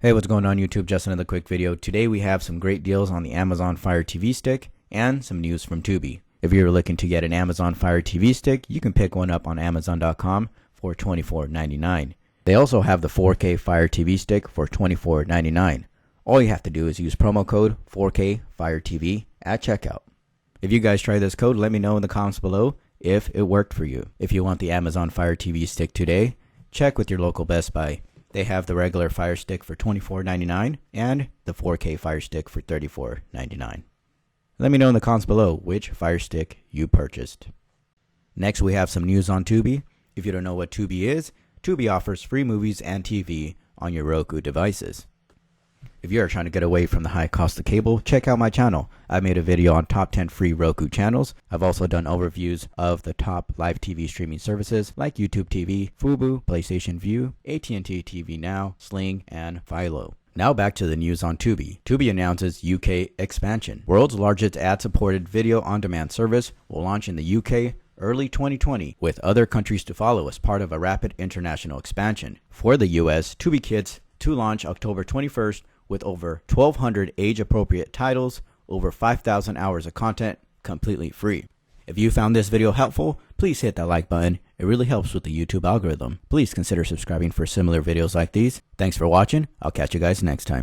Hey, what's going on YouTube? Just another quick video. Today we have some great deals on the Amazon Fire TV Stick and some news from Tubi. If you're looking to get an Amazon Fire TV Stick, you can pick one up on Amazon.com for $24.99. They also have the 4K Fire TV Stick for $24.99. All you have to do is use promo code 4KFireTV at checkout. If you guys try this code, let me know in the comments below if it worked for you. If you want the Amazon Fire TV Stick today, check with your local Best Buy. They have the regular Fire Stick for $24.99 and the 4K Fire Stick for $34.99. Let me know in the comments below which Fire Stick you purchased. Next, we have some news on Tubi. If you don't know what Tubi is, Tubi offers free movies and TV on your Roku devices. If you are trying to get away from the high cost of cable, check out my channel. I made a video on top 10 free Roku channels. I've also done overviews of the top live TV streaming services like YouTube TV, Fubo, PlayStation Vue, AT&T TV Now, Sling, and Philo. Now back to the news on Tubi. Tubi announces UK expansion. World's largest ad-supported video-on-demand service will launch in the UK early 2020, with other countries to follow as part of a rapid international expansion. For the US, Tubi Kids to launch October 21st with over 1,200 age-appropriate titles, over 5,000 hours of content, completely free. If you found this video helpful, please hit that like button. It really helps with the YouTube algorithm. Please consider subscribing for similar videos like these. Thanks for watching. I'll catch you guys next time.